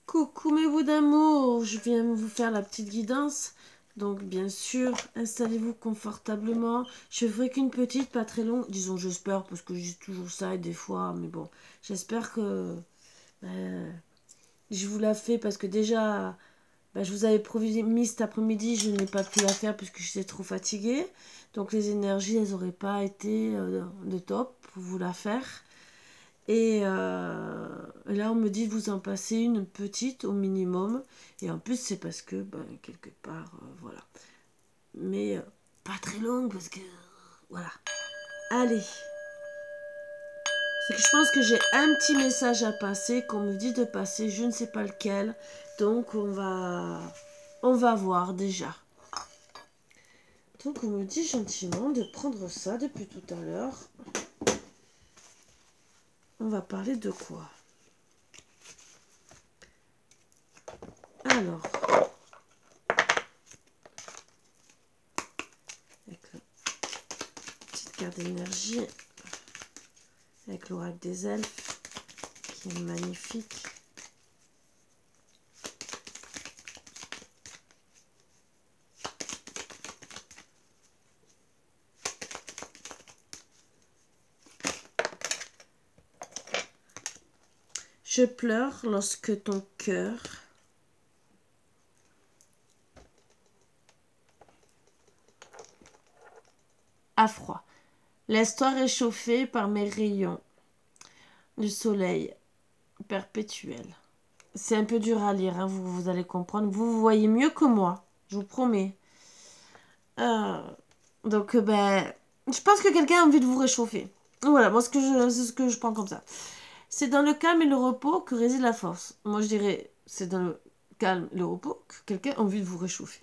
Coucou mes bouts d'amour, je viens vous faire la petite guidance. Donc bien sûr, installez-vous confortablement. Je ferai qu'une petite, pas très longue. Disons j'espère, parce que je dis toujours ça et des fois, mais bon. J'espère que je vous la fais parce que déjà, je vous avais promis cet après-midi, je n'ai pas pu la faire parce que j'étais trop fatiguée. Donc les énergies, elles n'auraient pas été de top pour vous la faire. Et là, on me dit de vous en passer une petite au minimum. Et en plus, c'est parce que, quelque part, voilà. Mais pas très longue parce que, voilà. Allez. C'est que je pense que j'ai un petit message à passer, qu'on me dit de passer, je ne sais pas lequel. Donc, on va voir déjà. Donc, on me dit gentiment de prendre ça depuis tout à l'heure. On va parler de quoi? Alors, avec la petite carte d'énergie, avec l'oracle des elfes, qui est magnifique. Je pleure lorsque ton cœur a froid. Laisse-toi réchauffer par mes rayons du soleil perpétuel. C'est un peu dur à lire, hein, vous allez comprendre. Vous voyez mieux que moi, je vous promets. Donc, je pense que quelqu'un a envie de vous réchauffer. Voilà, moi, c'est ce que je prends comme ça. C'est dans le calme et le repos que réside la force. Moi, je dirais, c'est dans le calme et le repos que quelqu'un a envie de vous réchauffer.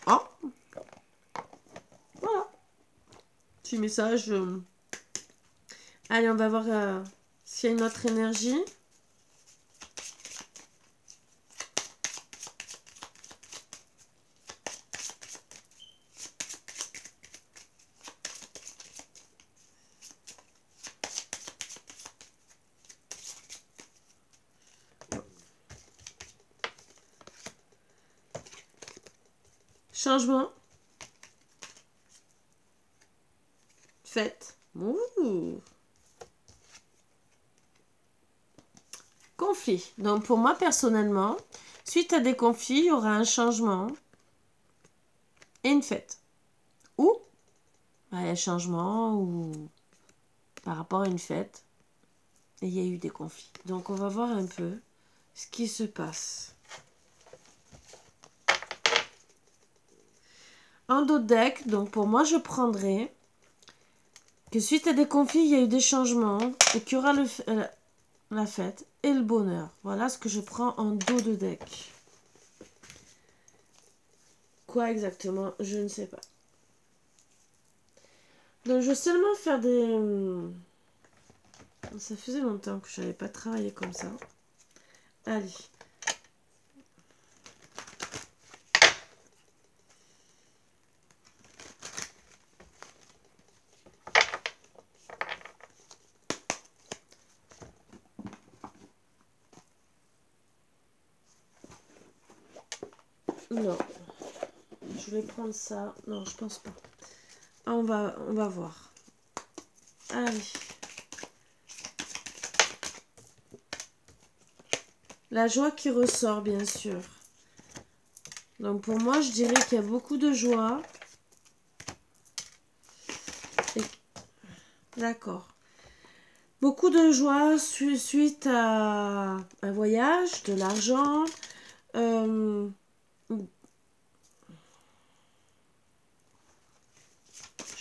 Oh, voilà. Petit message. Allez, on va voir s'il y a une autre énergie. Changement. Fête. Ouh. Conflit. Donc pour moi personnellement, suite à des conflits, il y aura un changement et une fête. Ou un changement ou par rapport à une fête. Et il y a eu des conflits. Donc on va voir un peu ce qui se passe. En dos de deck, donc pour moi je prendrai que suite à des conflits, il y a eu des changements et qu'il y aura la fête et le bonheur. Voilà ce que je prends en dos de deck. Quoi exactement? Je ne sais pas. Donc je vais seulement faire des... Ça faisait longtemps que je n'avais pas travaillé comme ça. Allez. Non. Je vais prendre ça. Non, je pense pas. Ah, on va voir. Allez. La joie qui ressort, bien sûr. Donc pour moi, je dirais qu'il y a beaucoup de joie. D'accord. Beaucoup de joie suite à un voyage, de l'argent.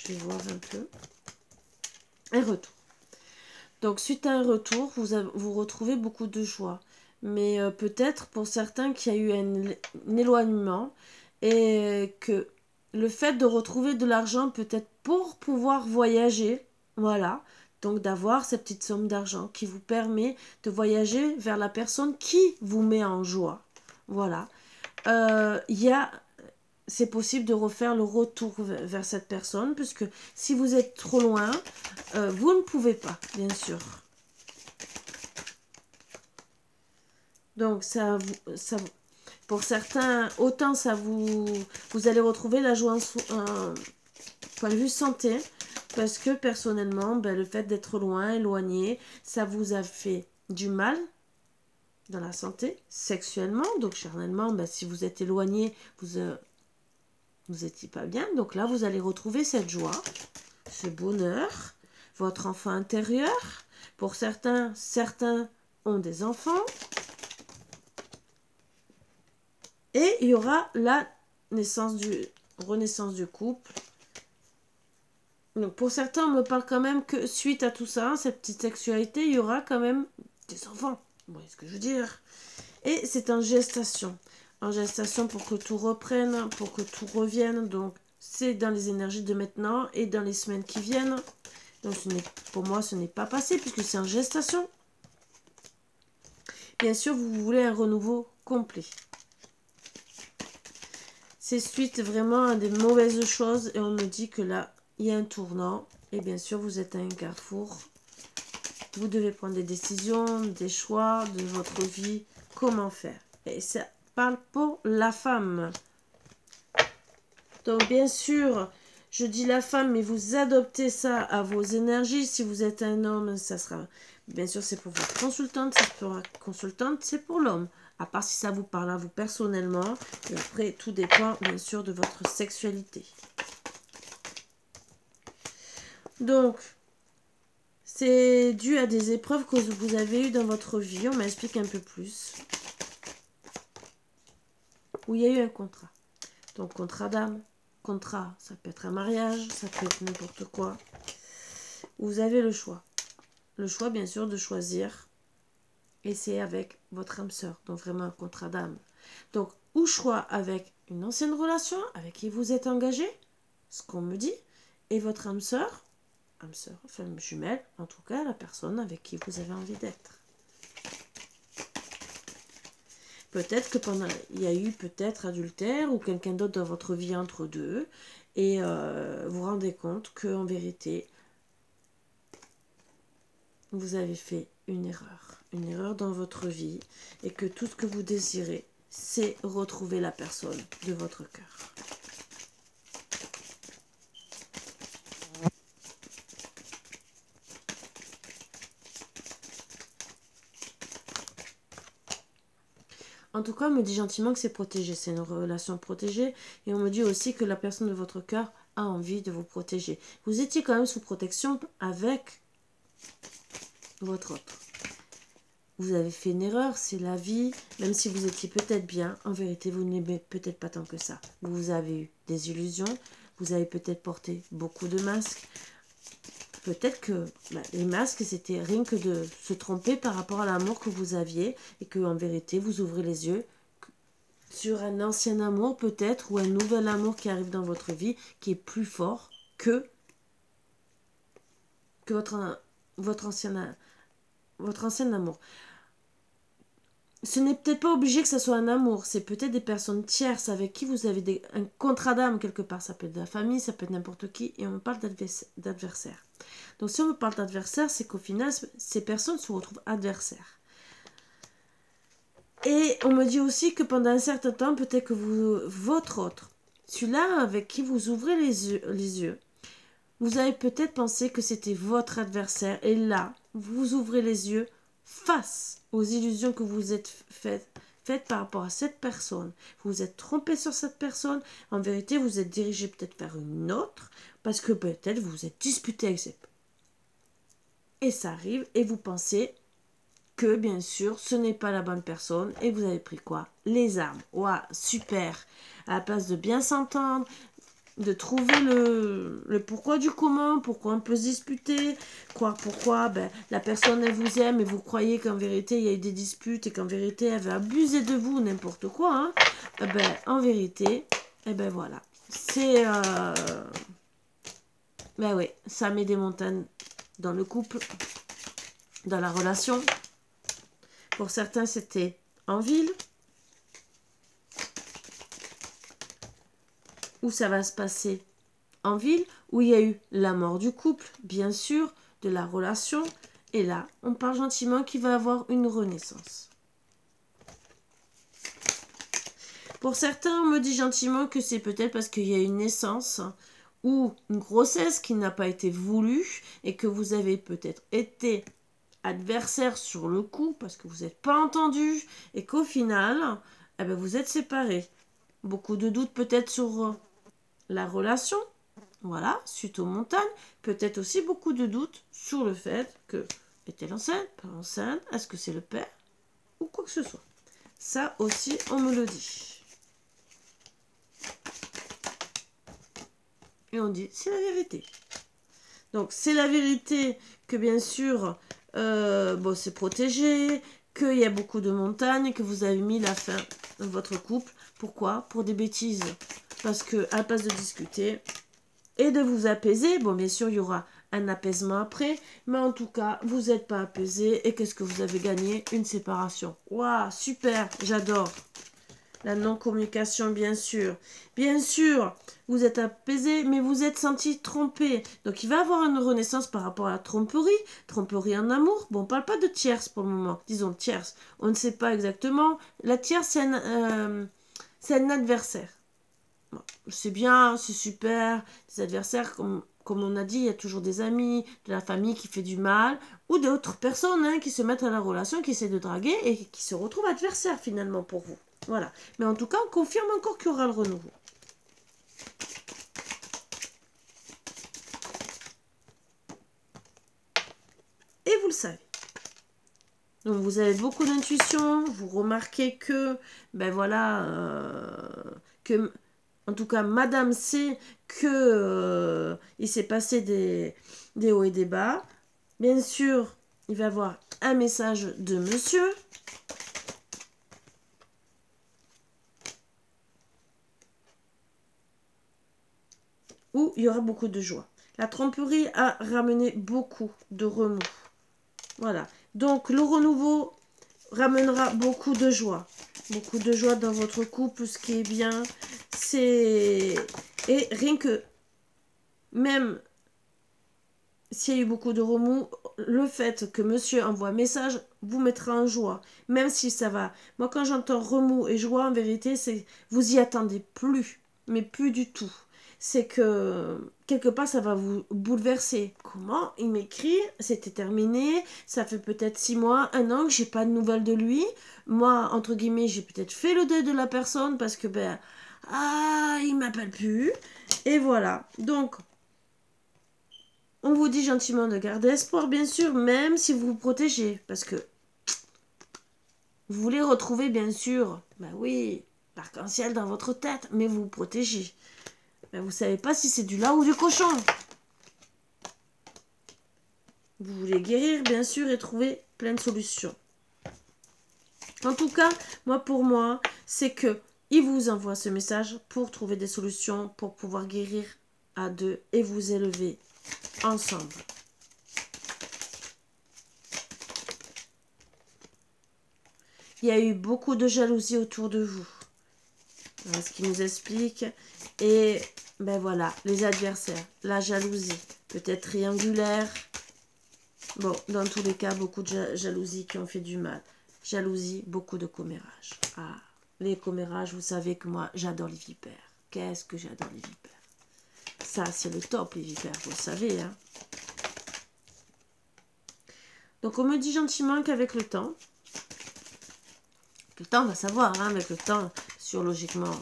Je vais voir un peu. Un retour. Donc suite à un retour, vous retrouvez beaucoup de joie. Mais peut-être pour certains qu'il y a eu un éloignement et que le fait de retrouver de l'argent peut-être pour pouvoir voyager, voilà, donc d'avoir cette petite somme d'argent qui vous permet de voyager vers la personne qui vous met en joie. Voilà. C'est possible de refaire le retour vers cette personne, puisque si vous êtes trop loin, vous ne pouvez pas, bien sûr. Donc, pour certains, autant vous allez retrouver la joie point de vue santé, parce que personnellement, ben, le fait d'être loin, éloigné, ça vous a fait du mal dans la santé, sexuellement, donc charnellement, ben, si vous êtes éloigné, vous n'étiez pas bien, donc là, vous allez retrouver cette joie, ce bonheur, votre enfant intérieur. Pour certains ont des enfants, et il y aura la renaissance du couple. Donc pour certains, on me parle quand même que suite à tout ça, cette petite sexualité, il y aura quand même des enfants. Vous voyez ce que je veux dire? Et c'est en gestation. En gestation pour que tout reprenne, pour que tout revienne. Donc c'est dans les énergies de maintenant et dans les semaines qui viennent. Donc pour moi, ce n'est pas passé puisque c'est en gestation. Bien sûr, vous voulez un renouveau complet. C'est suite vraiment à des mauvaises choses et on me dit que là, il y a un tournant. Et bien sûr, vous êtes à un carrefour. Vous devez prendre des décisions, des choix de votre vie. Comment faire? Et ça parle pour la femme. Donc, bien sûr, je dis la femme, mais vous adoptez ça à vos énergies. Si vous êtes un homme, ça sera... Bien sûr, c'est pour votre consultante. Si c'est pour la consultante, c'est pour l'homme. À part si ça vous parle à vous personnellement. Et après, tout dépend, bien sûr, de votre sexualité. Donc, c'est dû à des épreuves que vous avez eues dans votre vie. On m'explique un peu plus. Où il y a eu un contrat. Donc, contrat d'âme. Contrat, ça peut être un mariage, ça peut être n'importe quoi. Vous avez le choix. Le choix, bien sûr, de choisir. Et c'est avec votre âme sœur. Donc, vraiment un contrat d'âme. Donc, ou choix avec une ancienne relation avec qui vous êtes engagé, ce qu'on me dit, et votre âme sœur, femme jumelle, en tout cas, la personne avec qui vous avez envie d'être. Peut-être que il y a eu peut-être adultère ou quelqu'un d'autre dans votre vie entre deux et vous vous rendez compte qu'en vérité, vous avez fait une erreur dans votre vie et que tout ce que vous désirez, c'est retrouver la personne de votre cœur. En tout cas, on me dit gentiment que c'est protégé, c'est une relation protégée. Et on me dit aussi que la personne de votre cœur a envie de vous protéger. Vous étiez quand même sous protection avec votre autre. Vous avez fait une erreur, c'est la vie. Même si vous étiez peut-être bien, en vérité, vous n'aimez peut-être pas tant que ça. Vous avez eu des illusions, vous avez peut-être porté beaucoup de masques. Peut-être que les masques, c'était rien que de se tromper par rapport à l'amour que vous aviez et que en vérité, vous ouvrez les yeux sur un ancien amour peut-être ou un nouvel amour qui arrive dans votre vie qui est plus fort que votre ancien amour. Ce n'est peut-être pas obligé que ce soit un amour, c'est peut-être des personnes tierces avec qui vous avez un contrat d'âme quelque part. Ça peut être de la famille, ça peut être n'importe qui, et on parle d'adversaire. Donc si on me parle d'adversaire, c'est qu'au final, ces personnes se retrouvent adversaires. Et on me dit aussi que pendant un certain temps, peut-être que votre autre, celui-là avec qui vous ouvrez les yeux, vous avez peut-être pensé que c'était votre adversaire, et là, vous ouvrez les yeux face aux illusions que vous êtes faites par rapport à cette personne. Vous vous êtes trompé sur cette personne. En vérité, vous êtes dirigé peut-être vers une autre parce que peut-être vous vous êtes disputé avec cette personne. Et ça arrive et vous pensez que bien sûr ce n'est pas la bonne personne et vous avez pris quoi? Les armes. Ouah, super. À la place de bien s'entendre, de trouver le pourquoi du comment, pourquoi on peut se disputer, pourquoi la personne elle vous aime et vous croyez qu'en vérité il y a eu des disputes et qu'en vérité elle veut abuser de vous, n'importe quoi, hein, en vérité, voilà, c'est oui, ça met des montagnes dans le couple, dans la relation. Pour certains c'était en ville, où ça va se passer en ville, où il y a eu la mort du couple, bien sûr, de la relation. Et là, on parle gentiment qu'il va y avoir une renaissance. Pour certains, on me dit gentiment que c'est peut-être parce qu'il y a une naissance ou une grossesse qui n'a pas été voulue et que vous avez peut-être été adversaire sur le coup parce que vous n'êtes pas entendu et qu'au final, eh ben, vous êtes séparés. Beaucoup de doutes peut-être sur la relation, voilà, suite aux montagnes. Peut-être aussi beaucoup de doutes sur le fait que est-elle enceinte, pas enceinte, est-ce que c'est le père ou quoi que ce soit. Ça aussi, on me le dit. Et on dit, c'est la vérité. Donc, c'est la vérité que, bien sûr, bon, c'est protégé, qu'il y a beaucoup de montagnes, que vous avez mis la fin dans votre couple. Pourquoi? Pour des bêtises. Parce que, à la place de discuter et de vous apaiser, bon, bien sûr, il y aura un apaisement après, mais en tout cas, vous n'êtes pas apaisé. Et qu'est-ce que vous avez gagné? Une séparation. Waouh, super, j'adore. La non-communication, bien sûr. Bien sûr, vous êtes apaisé, mais vous êtes senti trompé. Donc, il va y avoir une renaissance par rapport à la tromperie. Tromperie en amour. Bon, on ne parle pas de tierce pour le moment. Disons tierce. On ne sait pas exactement. La tierce, c'est un adversaire. Bon, c'est bien, c'est super. Des adversaires, comme on a dit, il y a toujours des amis, de la famille qui fait du mal, ou d'autres personnes qui se mettent à la relation, qui essaient de draguer et qui se retrouvent adversaires finalement pour vous. Voilà. Mais en tout cas, on confirme encore qu'il y aura le renouveau. Et vous le savez. Donc, vous avez beaucoup d'intuition. Vous remarquez que, ben voilà, que, en tout cas, madame sait que il s'est passé des hauts et des bas. Bien sûr, il va y avoir un message de monsieur. Où il y aura beaucoup de joie. La tromperie a ramené beaucoup de remous. Voilà. Donc, le renouveau ramènera beaucoup de joie. Beaucoup de joie dans votre couple. Ce qui est bien, c'est... Et rien que... Même s'il y a eu beaucoup de remous, le fait que monsieur envoie un message vous mettra en joie. Même si ça va... Moi, quand j'entends remous et joie, en vérité, c'est... Vous y attendez plus. Mais plus du tout. C'est que quelque part ça va vous bouleverser. Comment? Il m'écrit, c'était terminé, ça fait peut-être 6 mois, 1 an que j'ai pas de nouvelles de lui. Moi, entre guillemets, j'ai peut-être fait le deuil de la personne parce que il m'appelle plus. Et voilà. Donc, on vous dit gentiment de garder espoir, bien sûr, même si vous vous protégez. Parce que vous voulez retrouver, bien sûr, oui, l'arc-en-ciel dans votre tête, mais vous vous protégez. Mais vous ne savez pas si c'est du lard ou du cochon. Vous voulez guérir, bien sûr, et trouver plein de solutions. En tout cas, pour moi, c'est que il vous envoie ce message pour trouver des solutions, pour pouvoir guérir à deux et vous élever ensemble. Il y a eu beaucoup de jalousie autour de vous. Voilà ce qui nous explique. Et voilà, les adversaires, la jalousie, peut-être triangulaire. Bon, dans tous les cas, beaucoup de jalousie qui ont fait du mal. Jalousie, beaucoup de commérages. Ah, les commérages, vous savez que moi, j'adore les vipères. Qu'est-ce que j'adore les vipères. Ça, c'est le top, les vipères, vous le savez. Hein. Donc, on me dit gentiment qu'avec le temps, on va savoir, hein, avec le temps, sur logiquement...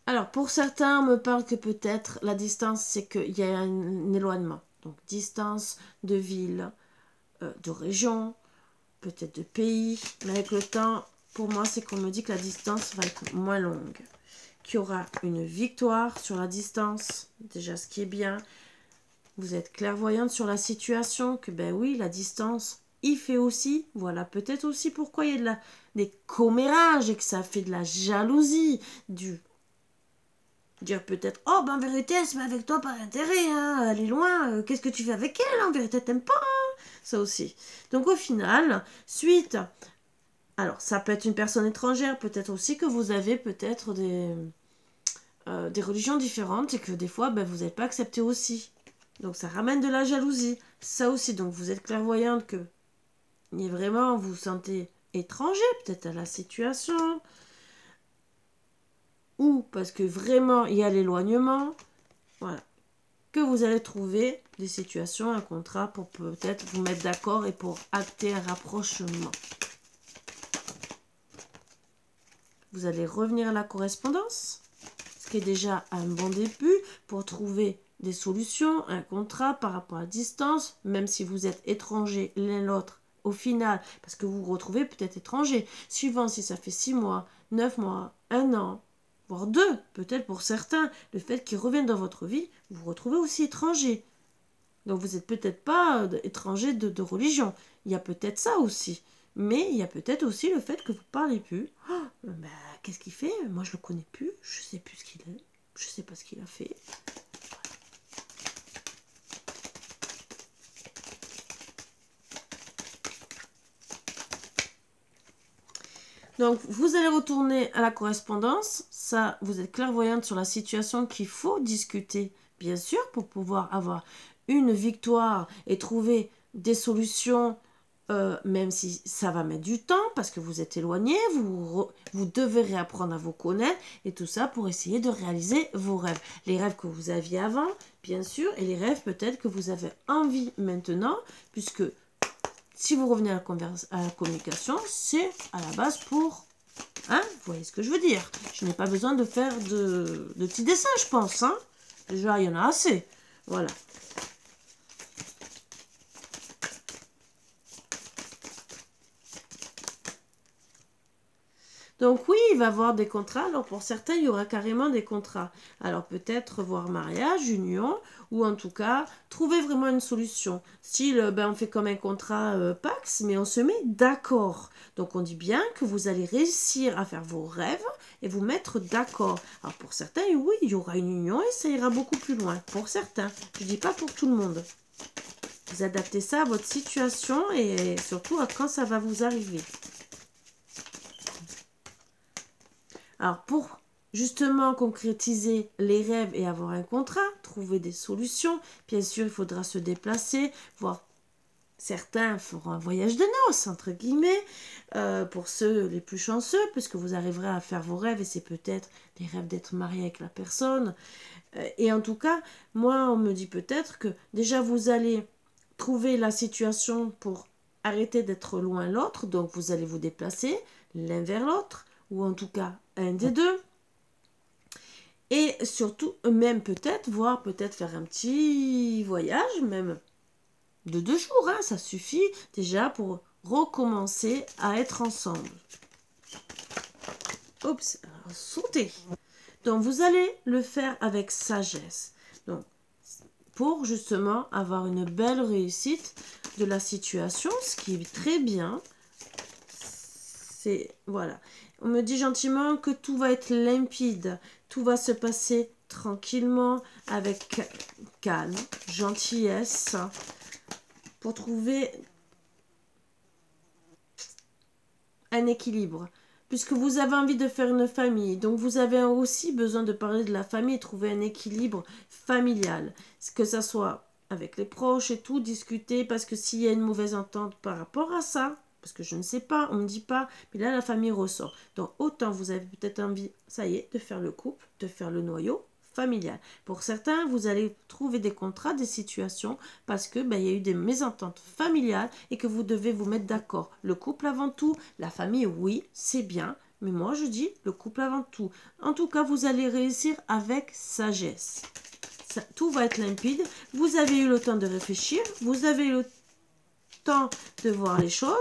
Alors, pour certains, on me parle que peut-être la distance, c'est qu'il y a un éloignement. Donc, distance de ville, de région, peut-être de pays. Mais avec le temps, pour moi, c'est qu'on me dit que la distance va être moins longue. Qu'il y aura une victoire sur la distance. Déjà, ce qui est bien. Vous êtes clairvoyante sur la situation, que oui, la distance, il fait aussi. Voilà, peut-être aussi pourquoi il y a des commérages et que ça fait de la jalousie, dire peut-être, oh en vérité elle se met avec toi par intérêt, hein, elle est loin, qu'est-ce que tu fais avec elle, en vérité t'aimes pas, hein, ça aussi. Donc au final, suite, alors ça peut être une personne étrangère, peut-être aussi que vous avez peut-être des religions différentes et que des fois vous n'êtes pas accepté aussi. Donc ça ramène de la jalousie. Ça aussi, donc vous êtes clairvoyante que et vraiment vous vous sentez étranger peut-être à la situation. Ou parce que vraiment il y a l'éloignement. Voilà. Que vous allez trouver des situations, un contrat pour peut-être vous mettre d'accord et pour acter un rapprochement. Vous allez revenir à la correspondance, ce qui est déjà un bon début pour trouver des solutions, un contrat par rapport à la distance, même si vous êtes étrangers l'un l'autre au final, parce que vous vous retrouvez peut-être étranger, suivant si ça fait 6 mois, 9 mois, 1 an, voire 2, peut-être pour certains, le fait qu'ils reviennent dans votre vie, vous vous retrouvez aussi étranger. Donc vous n'êtes peut-être pas étranger de religion, il y a peut-être ça aussi. Mais il y a peut-être aussi le fait que vous ne parlez plus. Oh, ben, qu'est-ce qu'il fait? Moi, je ne le connais plus. Je ne sais plus ce qu'il est. Je ne sais pas ce qu'il a fait. Donc, vous allez retourner à la correspondance. Ça, vous êtes clairvoyante sur la situation qu'il faut discuter, bien sûr, pour pouvoir avoir une victoire et trouver des solutions. Même si ça va mettre du temps parce que vous êtes éloigné, vous devez réapprendre à vous connaître et tout ça pour essayer de réaliser vos rêves. Les rêves que vous aviez avant, bien sûr, et les rêves peut-être que vous avez envie maintenant, puisque si vous revenez à la communication, c'est à la base pour... Hein, vous voyez ce que je veux dire? Je n'ai pas besoin de faire de petits dessins, je pense. Hein. Déjà, il y en a assez. Voilà. Donc oui, il va y avoir des contrats. Alors pour certains, il y aura carrément des contrats. Alors peut-être voir mariage, union, ou en tout cas, trouver vraiment une solution. Style, ben, on fait comme un contrat Pax, mais on se met d'accord. Donc on dit bien que vous allez réussir à faire vos rêves et vous mettre d'accord. Alors pour certains, oui, il y aura une union et ça ira beaucoup plus loin. Pour certains, je ne dis pas pour tout le monde. Vous adaptez ça à votre situation et surtout à quand ça va vous arriver. Alors, pour justement concrétiser les rêves et avoir un contrat, trouver des solutions, bien sûr, il faudra se déplacer, voire certains feront un voyage de noces, entre guillemets, pour ceux les plus chanceux, puisque vous arriverez à faire vos rêves et c'est peut-être des rêves d'être marié avec la personne. Et en tout cas, moi, on me dit peut-être que déjà vous allez trouver la situation pour arrêter d'être loin l'autre, donc vous allez vous déplacer l'un vers l'autre, ou en tout cas un des deux. Et surtout, même peut-être, voire peut-être faire un petit voyage, même de 2 jours, hein, ça suffit déjà pour recommencer à être ensemble. Oups, alors, sauter. Donc vous allez le faire avec sagesse. Donc, pour justement avoir une belle réussite de la situation, ce qui est très bien. C'est, voilà. On me dit gentiment que tout va être limpide, tout va se passer tranquillement, avec calme, gentillesse, pour trouver un équilibre. Puisque vous avez envie de faire une famille, donc vous avez aussi besoin de parler de la famille, trouver un équilibre familial. Que ça soit avec les proches et tout, discuter, parce que s'il y a une mauvaise entente par rapport à ça, parce que je ne sais pas, on ne me dit pas, mais là la famille ressort. Donc autant vous avez peut-être envie, ça y est, de faire le couple, de faire le noyau familial. Pour certains, vous allez trouver des contrats, des situations, parce que il y a eu des mésententes familiales et que vous devez vous mettre d'accord. Le couple avant tout, la famille, oui, c'est bien, mais moi je dis le couple avant tout. En tout cas, vous allez réussir avec sagesse. Ça, tout va être limpide. Vous avez eu le temps de réfléchir, vous avez eu le temps de voir les choses.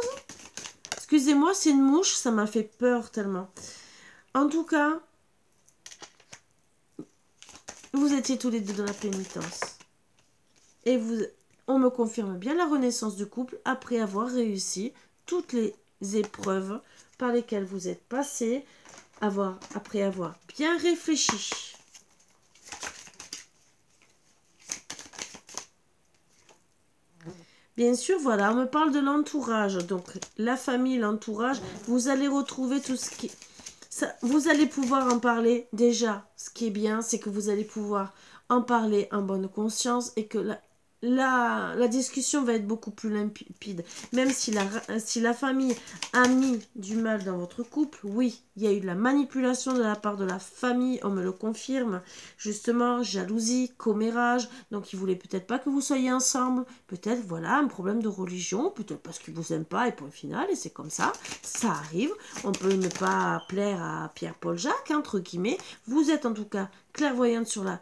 Excusez-moi, c'est une mouche, ça m'a fait peur tellement. En tout cas, vous étiez tous les deux dans la pénitence. Et on me confirme bien la renaissance du couple après avoir réussi toutes les épreuves par lesquelles vous êtes passés, après avoir bien réfléchi. Bien sûr, voilà, on me parle de l'entourage. Donc, la famille, l'entourage, vous allez retrouver tout ce qui... Ça, vous allez pouvoir en parler. Déjà, ce qui est bien, c'est que vous allez pouvoir en parler en bonne conscience et que la discussion va être beaucoup plus limpide. Même si la famille a mis du mal dans votre couple, oui, il y a eu de la manipulation de la part de la famille, on me le confirme. Justement, jalousie, commérage, donc ils voulaient peut-être pas que vous soyez ensemble, peut-être, voilà, un problème de religion, peut-être parce qu'ils vous aiment pas, et point final, et c'est comme ça, ça arrive. On peut ne pas plaire à Pierre-Paul Jacques, entre guillemets. Vous êtes en tout cas clairvoyante sur la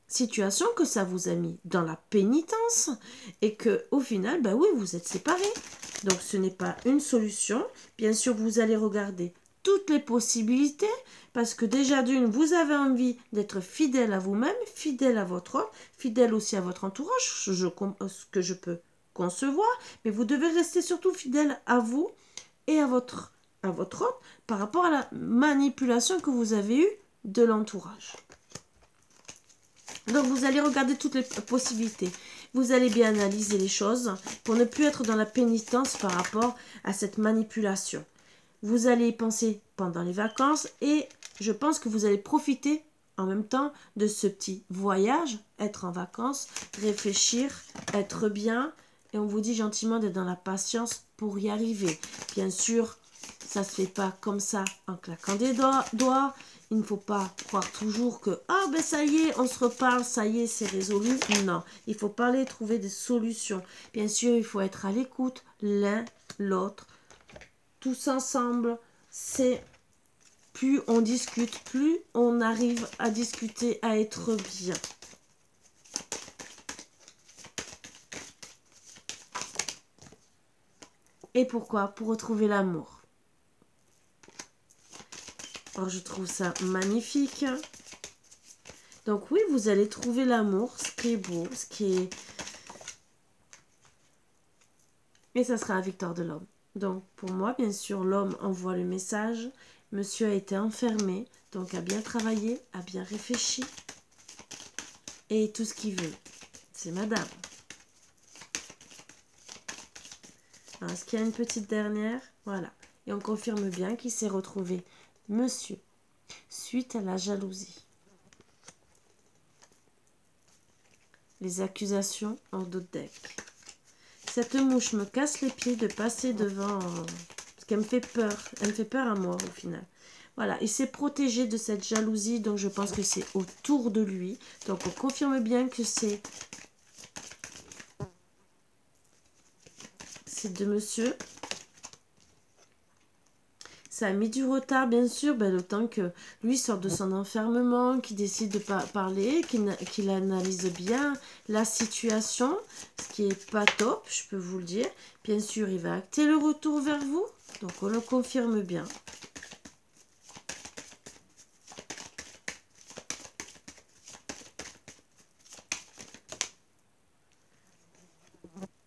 situation, que ça vous a mis dans la pénitence et que au final, bah oui, vous êtes séparés. Donc ce n'est pas une solution. Bien sûr, vous allez regarder toutes les possibilités parce que déjà d'une, vous avez envie d'être fidèle à vous-même, fidèle à votre homme, fidèle aussi à votre entourage, ce que je peux concevoir, mais vous devez rester surtout fidèle à vous et à votre homme par rapport à la manipulation que vous avez eue de l'entourage. Donc, vous allez regarder toutes les possibilités. Vous allez bien analyser les choses pour ne plus être dans la pénitence par rapport à cette manipulation. Vous allez y penser pendant les vacances et je pense que vous allez profiter en même temps de ce petit voyage, être en vacances, réfléchir, être bien. Et on vous dit gentiment d'être dans la patience pour y arriver. Bien sûr, ça ne se fait pas comme ça en claquant des doigts. Il ne faut pas croire toujours que « Ah, ben ça y est, on se reparle, ça y est, c'est résolu. » Non, il faut parler, trouver des solutions. Bien sûr, il faut être à l'écoute l'un, l'autre. Tous ensemble, c'est plus on discute, plus on arrive à discuter, à être bien. Et pourquoi? Pour retrouver l'amour. Alors, je trouve ça magnifique. Donc oui, vous allez trouver l'amour, ce qui est beau, ce qui est... Et ça sera la victoire de l'homme. Donc pour moi, bien sûr, l'homme envoie le message. Monsieur a été enfermé, donc a bien travaillé, a bien réfléchi. Et tout ce qu'il veut, c'est madame. Alors, est-ce qu'il y a une petite dernière? Voilà. Et on confirme bien qu'il s'est retrouvé monsieur suite à la jalousie. Les accusations hors de deck. Cette mouche me casse les pieds de passer devant... parce qu'elle me fait peur. Elle me fait peur à moi au final. Voilà, il s'est protégé de cette jalousie, donc je pense que c'est autour de lui. Donc on confirme bien que c'est de monsieur. Ça a mis du retard, bien sûr, ben, le temps que lui sorte de son enfermement, qu'il décide de parler, qu'il analyse bien la situation, ce qui est pas top, je peux vous le dire. Bien sûr, il va acter le retour vers vous, donc on le confirme bien.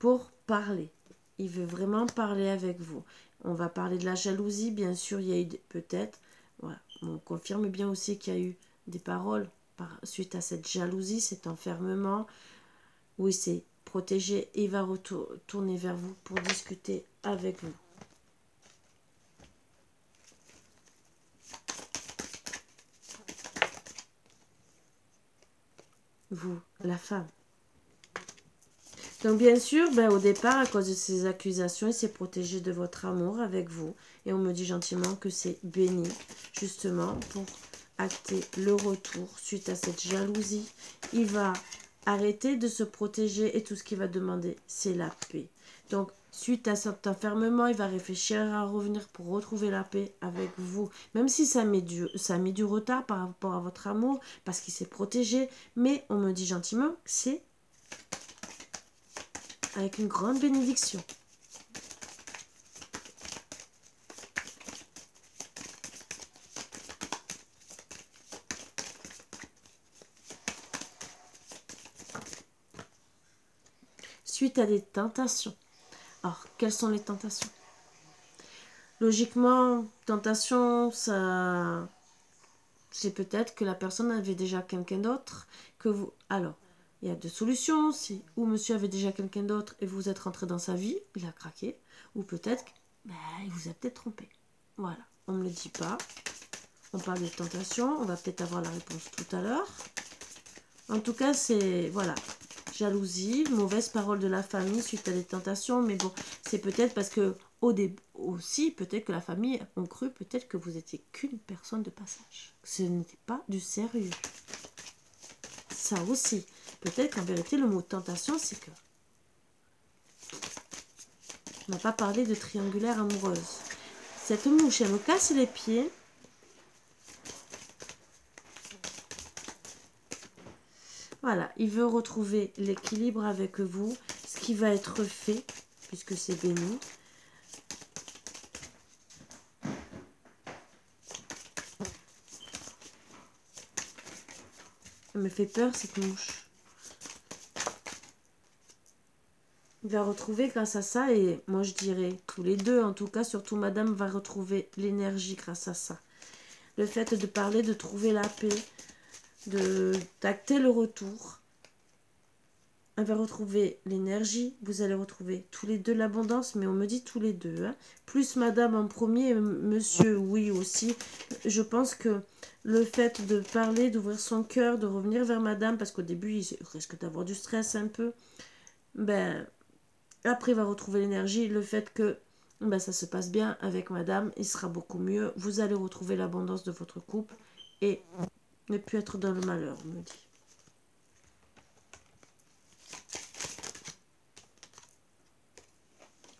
Pour parler. Il veut vraiment parler avec vous. On va parler de la jalousie, bien sûr, il y a eu peut-être, voilà, on confirme bien aussi qu'il y a eu des paroles suite à cette jalousie, cet enfermement. Oui, c'est protégé et il va retourner vers vous pour discuter avec vous. Vous, la femme. Donc bien sûr, ben, au départ, à cause de ces accusations, il s'est protégé de votre amour avec vous. Et on me dit gentiment que c'est béni, justement, pour acter le retour suite à cette jalousie. Il va arrêter de se protéger et tout ce qu'il va demander, c'est la paix. Donc, suite à cet enfermement, il va réfléchir à revenir pour retrouver la paix avec vous. Même si ça met du retard par rapport à votre amour, parce qu'il s'est protégé. Mais on me dit gentiment que c'est avec une grande bénédiction. Suite à des tentations. Alors, quelles sont les tentations? Logiquement, tentation, ça... c'est peut-être que la personne avait déjà quelqu'un d'autre que vous... Alors, il y a deux solutions. C'est ou monsieur avait déjà quelqu'un d'autre et vous êtes rentré dans sa vie, il a craqué. Ou peut-être il vous a peut-être trompé. Voilà, on ne me le dit pas. On parle de tentation, on va peut-être avoir la réponse tout à l'heure. En tout cas, c'est... Voilà. jalousie, mauvaise parole de la famille suite à des tentations. Mais bon, c'est peut-être parce que au début aussi, peut-être que la famille ont cru peut-être que vous étiez qu'une personne de passage. Ce n'était pas du sérieux. Ça aussi. Peut-être qu'en vérité, le mot tentation, c'est que on n'a pas parlé de triangulaire amoureuse. Cette mouche, elle me casse les pieds. Voilà, il veut retrouver l'équilibre avec vous, ce qui va être fait, puisque c'est béni. Elle me fait peur, cette mouche. Il va retrouver grâce à ça, et moi je dirais tous les deux, en tout cas, surtout madame va retrouver l'énergie grâce à ça. Le fait de parler, de trouver la paix, d'acter le retour. Elle va retrouver l'énergie, vous allez retrouver tous les deux l'abondance, mais on me dit tous les deux. Hein. Plus madame en premier, monsieur, oui aussi. Je pense que le fait de parler, d'ouvrir son cœur, de revenir vers madame, parce qu'au début, il risque d'avoir du stress un peu. Ben, après, il va retrouver l'énergie, le fait que ben, ça se passe bien avec madame, il sera beaucoup mieux. Vous allez retrouver l'abondance de votre couple et ne plus être dans le malheur, on me dit.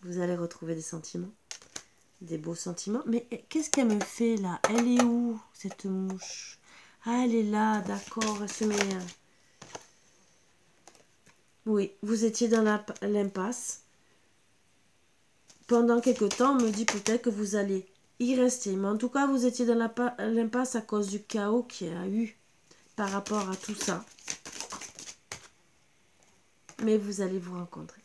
Vous allez retrouver des sentiments, des beaux sentiments. Mais qu'est-ce qu'elle me fait là? Elle est où, cette mouche? Ah, elle est là, d'accord, elle se met... Oui, vous étiez dans l'impasse. Pendant quelque temps, on me dit peut-être que vous allez y rester. Mais en tout cas, vous étiez dans l'impasse à cause du chaos qu'il y a eu par rapport à tout ça. Mais vous allez vous rencontrer.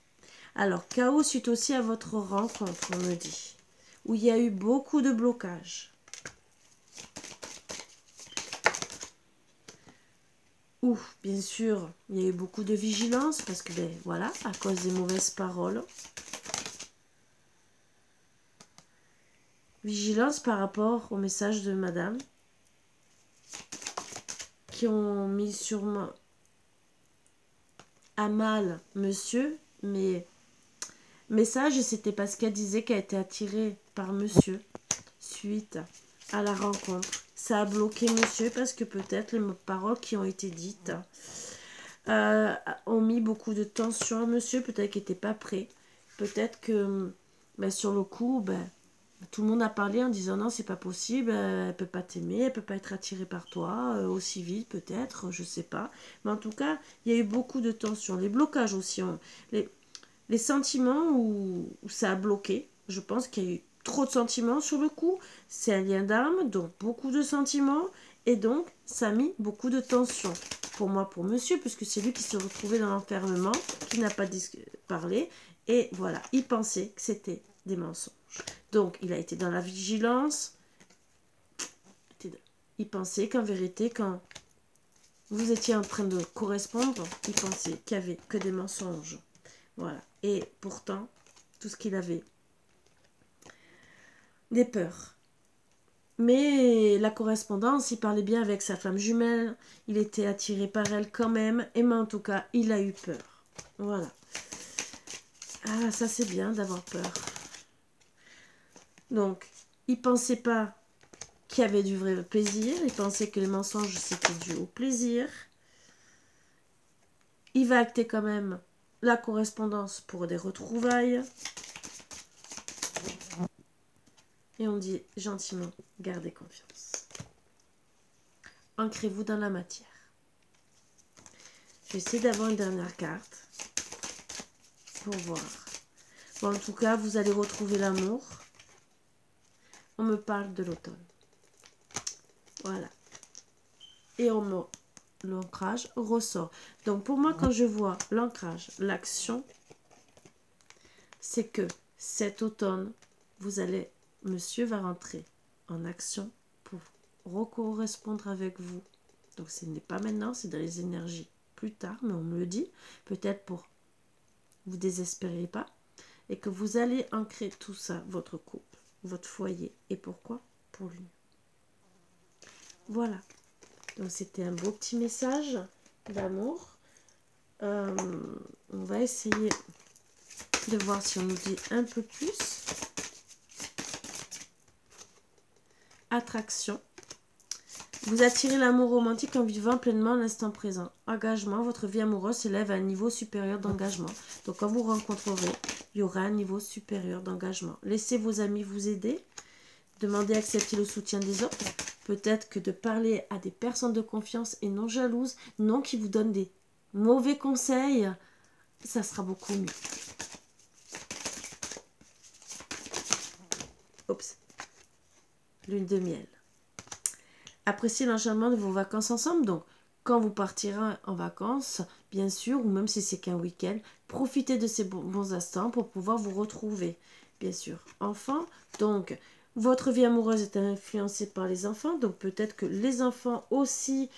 Alors, chaos suite aussi à votre rencontre, on me dit. Où il y a eu beaucoup de blocages. Ou, bien sûr, il y a eu beaucoup de vigilance parce que, ben voilà, à cause des mauvaises paroles. Vigilance par rapport au message de madame qui ont mis sûrement à mal monsieur, mais message, c'était parce qu'elle disait qu'elle était attirée par monsieur suite à la rencontre. Ça a bloqué monsieur parce que peut-être les paroles qui ont été dites ont mis beaucoup de tension à monsieur, peut-être qu'il n'était pas prêt. Peut-être que ben, sur le coup, ben, tout le monde a parlé en disant non, c'est pas possible, elle peut pas t'aimer, elle peut pas être attirée par toi aussi vite, peut-être, je sais pas. Mais en tout cas, il y a eu beaucoup de tension. Les blocages aussi, les sentiments où ça a bloqué. Je pense qu'il y a eu trop de sentiments sur le coup. C'est un lien d'âme, donc beaucoup de sentiments. Et donc, ça a mis beaucoup de tension. Pour moi, pour monsieur, puisque c'est lui qui se retrouvait dans l'enfermement, qui n'a pas parlé. Et voilà, il pensait que c'était des mensonges. Donc, il a été dans la vigilance. Il pensait qu'en vérité, quand vous étiez en train de correspondre, il pensait qu'il n'y avait que des mensonges. Voilà. Et pourtant, tout ce qu'il avait, des peurs. Mais la correspondance, il parlait bien avec sa femme jumelle, il était attiré par elle quand même, et mais en tout cas, il a eu peur. Voilà. Ah, ça c'est bien d'avoir peur. Donc, il pensait pas qu'il y avait du vrai plaisir, il pensait que les mensonges c'était dû au plaisir. Il va acter quand même la correspondance pour des retrouvailles. Et on dit gentiment, gardez confiance. Ancrez-vous dans la matière. Je vais essayer d'avoir une dernière carte pour voir. Bon, en tout cas, vous allez retrouver l'amour. On me parle de l'automne. Voilà. Et l'ancrage ressort. Donc pour moi, quand je vois l'ancrage, l'action, c'est que cet automne, monsieur va rentrer en action pour recorrespondre avec vous. Donc ce n'est pas maintenant, c'est dans les énergies plus tard, mais on me le dit. Peut-être pour vous désespérez pas. Et que vous allez ancrer tout ça, votre couple, votre foyer. Et pourquoi? Pour l'union. Voilà. Donc c'était un beau petit message d'amour. On va essayer de voir si on nous dit un peu plus. Attraction. Vous attirez l'amour romantique en vivant pleinement l'instant présent. Engagement, votre vie amoureuse s'élève à un niveau supérieur d'engagement. Donc quand vous rencontrerez, il y aura un niveau supérieur d'engagement. Laissez vos amis vous aider. Demandez à accepter le soutien des autres. Peut-être que de parler à des personnes de confiance et non jalouses, non qui vous donnent des mauvais conseils, ça sera beaucoup mieux. Oups. Lune de miel. Appréciez l'enchaînement de vos vacances ensemble. Donc, quand vous partirez en vacances, bien sûr, ou même si c'est qu'un week-end, profitez de ces bons instants pour pouvoir vous retrouver, bien sûr. Enfin, donc, votre vie amoureuse est influencée par les enfants. Donc, peut-être que les enfants aussi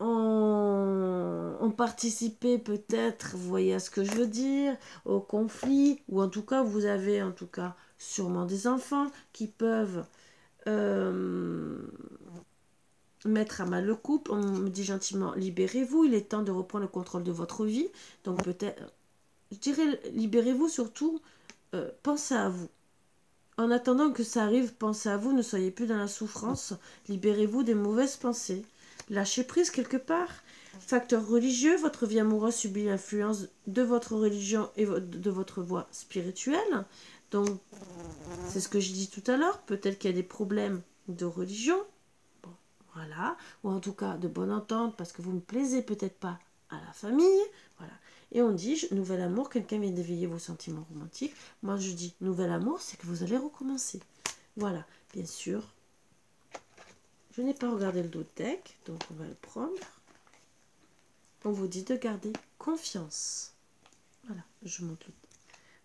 ont participé, peut-être, vous voyez à ce que je veux dire, au conflit. Ou en tout cas, vous avez en tout cas sûrement des enfants qui peuvent... mettre à mal le couple. On me dit gentiment, libérez-vous, il est temps de reprendre le contrôle de votre vie. Donc peut-être, je dirais, libérez-vous surtout, pensez à vous. En attendant que ça arrive, pensez à vous, ne soyez plus dans la souffrance, libérez-vous des mauvaises pensées. Lâchez prise quelque part. Facteur religieux, votre vie amoureuse subit l'influence de votre religion et de votre voie spirituelle. Donc, c'est ce que je dis tout à l'heure, peut-être qu'il y a des problèmes de religion. Voilà, ou en tout cas de bonne entente parce que vous ne plaisez peut-être pas à la famille. Voilà. Et on dit, nouvel amour, quelqu'un vient d'éveiller vos sentiments romantiques. Moi je dis, nouvel amour, c'est que vous allez recommencer. Voilà, bien sûr. Je n'ai pas regardé le deck, donc on va le prendre. On vous dit de garder confiance. Voilà, je monte le...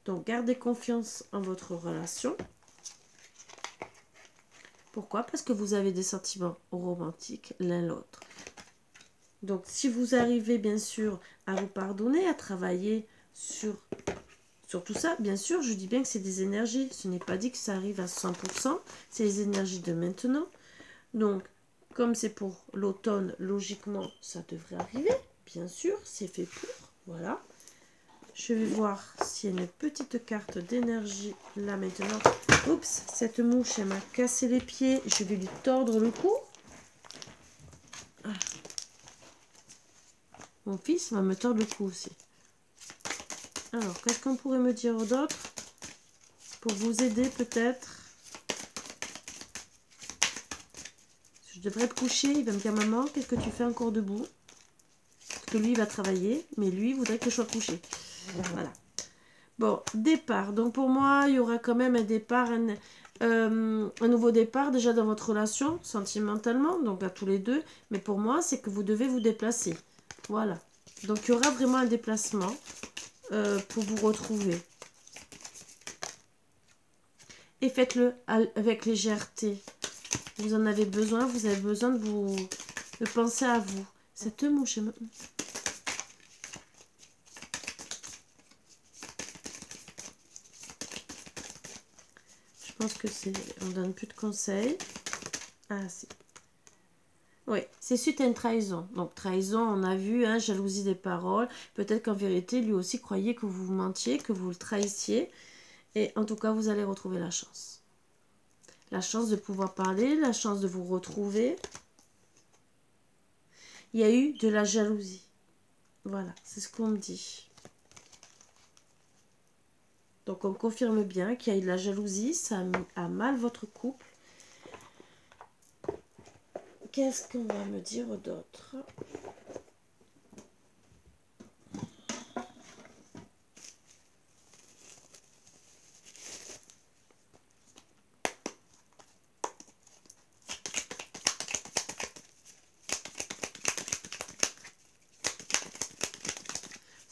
Donc gardez confiance en votre relation. Pourquoi? Parce que vous avez des sentiments romantiques l'un l'autre. Donc, si vous arrivez, bien sûr, à vous pardonner, à travailler sur tout ça, bien sûr, je dis bien que c'est des énergies. Ce n'est pas dit que ça arrive à 100%. C'est les énergies de maintenant. Donc, comme c'est pour l'automne, logiquement, ça devrait arriver. Bien sûr, c'est fait pour. Voilà. Je vais voir s'il y a une petite carte d'énergie là maintenant. Oups, cette mouche, elle m'a cassé les pieds. Je vais lui tordre le cou. Ah. Mon fils va me tordre le cou aussi. Alors, qu'est-ce qu'on pourrait me dire d'autre? Pour vous aider peut-être. Je devrais te coucher. Il va me dire, maman, qu'est-ce que tu fais encore debout? Parce que lui, il va travailler. Mais lui, il voudrait que je sois couchée. Voilà. Bon, départ. Donc pour moi, il y aura quand même un départ, un nouveau départ déjà dans votre relation, sentimentalement, donc à tous les deux. Mais pour moi, c'est que vous devez vous déplacer. Voilà. Donc il y aura vraiment un déplacement pour vous retrouver. Et faites-le avec légèreté. Vous en avez besoin, vous avez besoin de penser à vous. Cette mouche... Je pense que c'est... On donne plus de conseils. Ah, si. Oui, c'est suite à une trahison. Donc, trahison, on a vu, hein, jalousie des paroles. Peut-être qu'en vérité, lui aussi croyait que vous mentiez, que vous le trahissiez. Et en tout cas, vous allez retrouver la chance. La chance de pouvoir parler, la chance de vous retrouver. Il y a eu de la jalousie. Voilà, c'est ce qu'on me dit. Donc, on confirme bien qu'il y a eu de la jalousie. Ça a mis à mal votre couple. Qu'est-ce qu'on va me dire d'autre?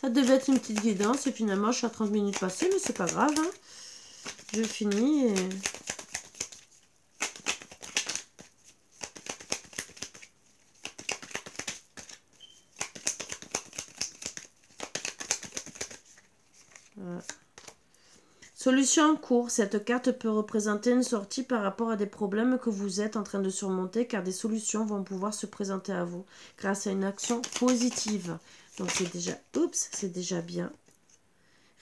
Ça devait être une petite guidance et finalement je suis à 30 minutes passées, mais c'est pas grave. Hein. Je finis et... Voilà. Solution en cours. Cette carte peut représenter une sortie par rapport à des problèmes que vous êtes en train de surmonter car des solutions vont pouvoir se présenter à vous grâce à une action positive. Donc c'est déjà, oups, c'est déjà bien.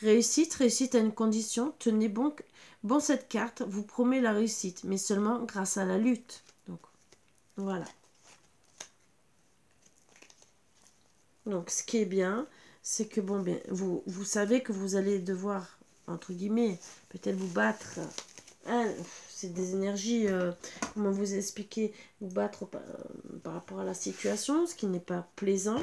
Réussite, réussite à une condition. Tenez bon cette carte vous promet la réussite, mais seulement grâce à la lutte. Donc voilà. Donc ce qui est bien, c'est que bon, bien, vous savez que vous allez devoir, entre guillemets, peut-être vous battre. Hein, c'est des énergies, comment vous expliquer, vous battre par rapport à la situation, ce qui n'est pas plaisant.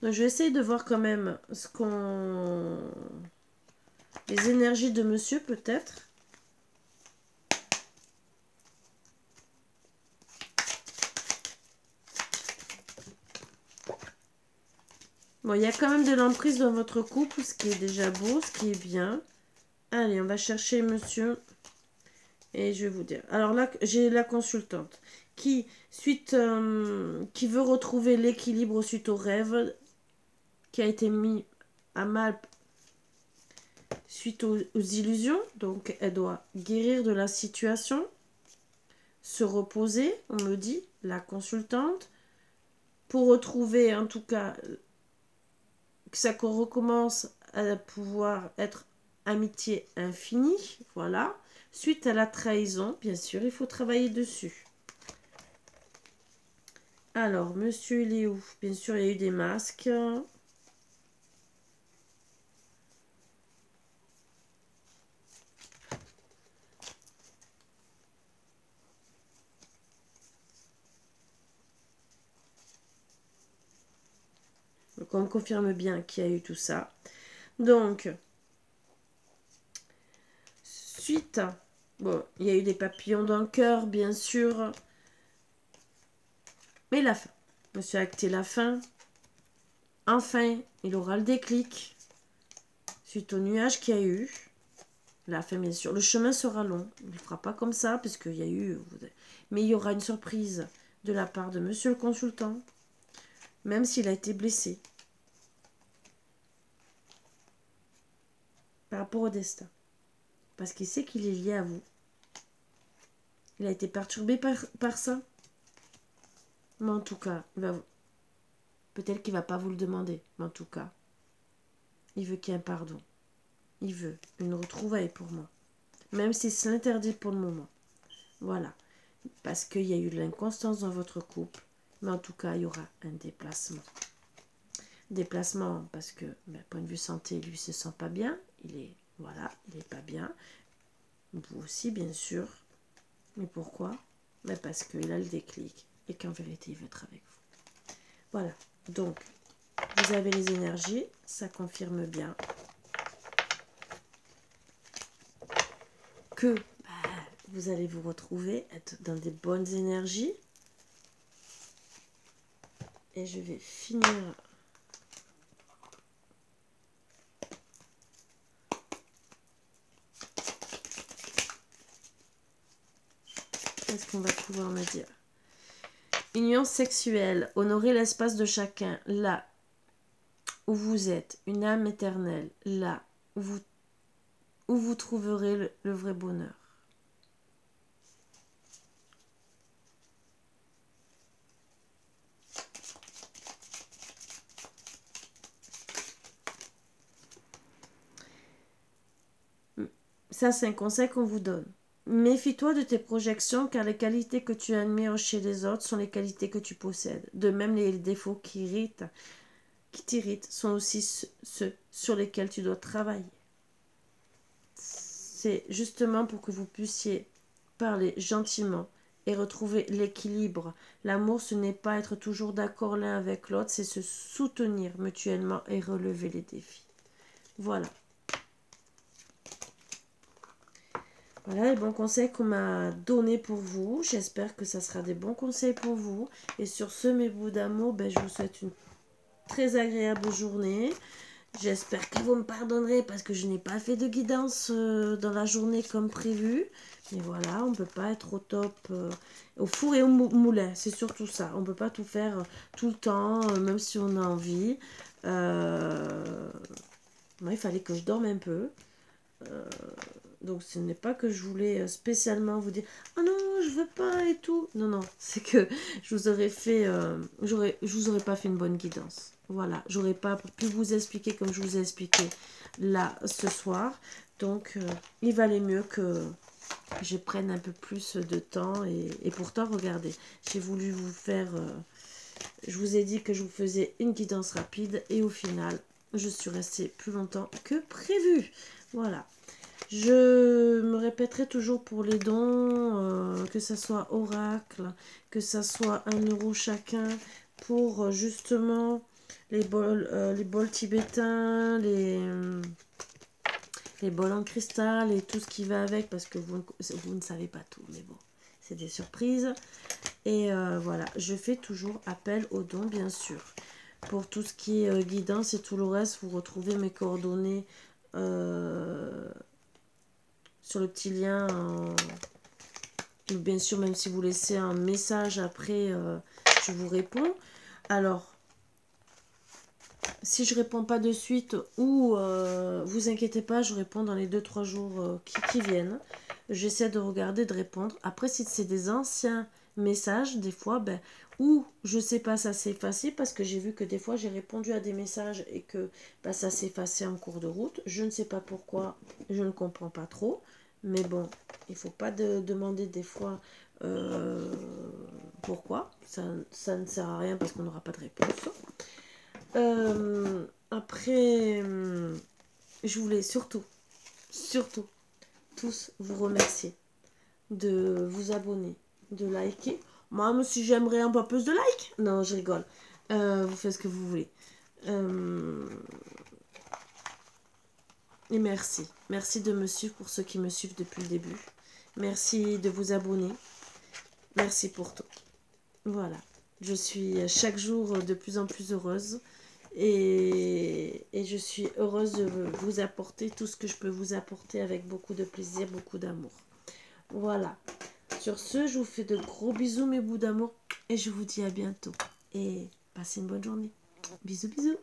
Donc, je vais essayer de voir quand même ce qu'on... les énergies de monsieur, peut-être. Bon, il y a quand même de l'emprise dans votre couple, ce qui est déjà beau, ce qui est bien. Allez, on va chercher monsieur. Et je vais vous dire. Alors là, j'ai la consultante qui veut retrouver l'équilibre suite au rêve qui a été mis à mal suite aux illusions. Donc, elle doit guérir de la situation, se reposer, on me dit, la consultante, pour retrouver, en tout cas, que ça recommence à pouvoir être amitié infinie. Voilà. Suite à la trahison, bien sûr, il faut travailler dessus. Alors, monsieur, il est où? Bien sûr, il y a eu des masques. Donc, on me confirme bien qu'il y a eu tout ça. Donc, suite, bon, il y a eu des papillons dans le cœur, bien sûr. Mais la fin. Monsieur a acté la fin. Enfin, il aura le déclic. Suite au nuage qu'il y a eu. La fin, bien sûr. Le chemin sera long. Il ne le fera pas comme ça, parce qu'il y a eu... Mais il y aura une surprise de la part de monsieur le consultant. Même s'il a été blessé. Par rapport au destin. Parce qu'il sait qu'il est lié à vous. Il a été perturbé par ça. Mais en tout cas, peut-être qu'il ne va pas vous le demander. Mais en tout cas, il veut qu'il y ait un pardon. Il veut une retrouvaille pour moi. Même si c'est l'interdit pour le moment. Voilà. Parce qu'il y a eu de l'inconstance dans votre couple. Mais en tout cas, il y aura un déplacement. Déplacement parce que, point de vue santé, lui ne se sent pas bien. Il est, voilà, il n'est pas bien. Vous aussi, bien sûr. Mais pourquoi? Parce qu'il a le déclic et qu'en vérité, il veut être avec vous. Voilà. Donc, vous avez les énergies. Ça confirme bien que vous allez vous retrouver, être dans des bonnes énergies. Et je vais finir... Qu'est-ce qu'on va pouvoir me dire? Union sexuelle. Honorer l'espace de chacun. Là où vous êtes. Une âme éternelle. Là où vous trouverez le vrai bonheur. Ça, c'est un conseil qu'on vous donne. Méfie-toi de tes projections car les qualités que tu admires chez les autres sont les qualités que tu possèdes. De même, les défauts qui t'irritent sont aussi ceux sur lesquels tu dois travailler. C'est justement pour que vous puissiez parler gentiment et retrouver l'équilibre. L'amour, ce n'est pas être toujours d'accord l'un avec l'autre, c'est se soutenir mutuellement et relever les défis. Voilà. Voilà les bons conseils qu'on m'a donnés pour vous. J'espère que ça sera des bons conseils pour vous. Et sur ce, mes bouts d'amour, je vous souhaite une très agréable journée. J'espère que vous me pardonnerez parce que je n'ai pas fait de guidance dans la journée comme prévu. Mais voilà, on ne peut pas être au top, au four et au moulin. C'est surtout ça. On ne peut pas tout faire tout le temps, même si on a envie. Moi, il fallait que je dorme un peu. Donc ce n'est pas que je voulais spécialement vous dire « Oh non, je veux pas et tout. Non, non, c'est que je vous aurais fait, je vous aurais pas fait une bonne guidance. Voilà, j'aurais pas pu vous expliquer comme je vous ai expliqué là ce soir. Donc, il valait mieux que je prenne un peu plus de temps. Et pourtant, regardez, j'ai voulu vous faire... je vous ai dit que je vous faisais une guidance rapide. Et au final, je suis restée plus longtemps que prévu. Voilà. Je me répéterai toujours pour les dons, que ça soit Oracle, que ça soit 1 € chacun, pour justement les bols tibétains, les bols en cristal et tout ce qui va avec, parce que vous ne savez pas tout, mais bon, c'est des surprises. Et voilà, je fais toujours appel aux dons, bien sûr. Pour tout ce qui est guidance et tout le reste, vous retrouvez mes coordonnées sur le petit lien. Bien sûr, même si vous laissez un message après, je vous réponds. Alors, si je réponds pas de suite, ou vous inquiétez pas, je réponds dans les 2-3 jours qui viennent. J'essaie de regarder, de répondre. Après, si c'est des anciens messages, des fois, ben, ou je sais pas, ça s'est effacé, parce que j'ai vu que des fois j'ai répondu à des messages et que ben, ça s'est effacé en cours de route. Je ne sais pas pourquoi, je ne comprends pas trop. Mais bon, il faut pas demander des fois pourquoi. Ça ne sert à rien parce qu'on n'aura pas de réponse. Après, je voulais surtout, tous vous remercier de vous abonner, de liker. Moi, si j'aimerais un peu plus de likes. Non, je rigole. Vous faites ce que vous voulez. Et merci. Merci de me suivre pour ceux qui me suivent depuis le début. Merci de vous abonner. Merci pour tout. Voilà. Je suis chaque jour de plus en plus heureuse. Et je suis heureuse de vous apporter tout ce que je peux vous apporter avec beaucoup de plaisir, beaucoup d'amour. Voilà. Sur ce, je vous fais de gros bisous, mes bouts d'amour. Et je vous dis à bientôt. Et passez une bonne journée. Bisous, bisous.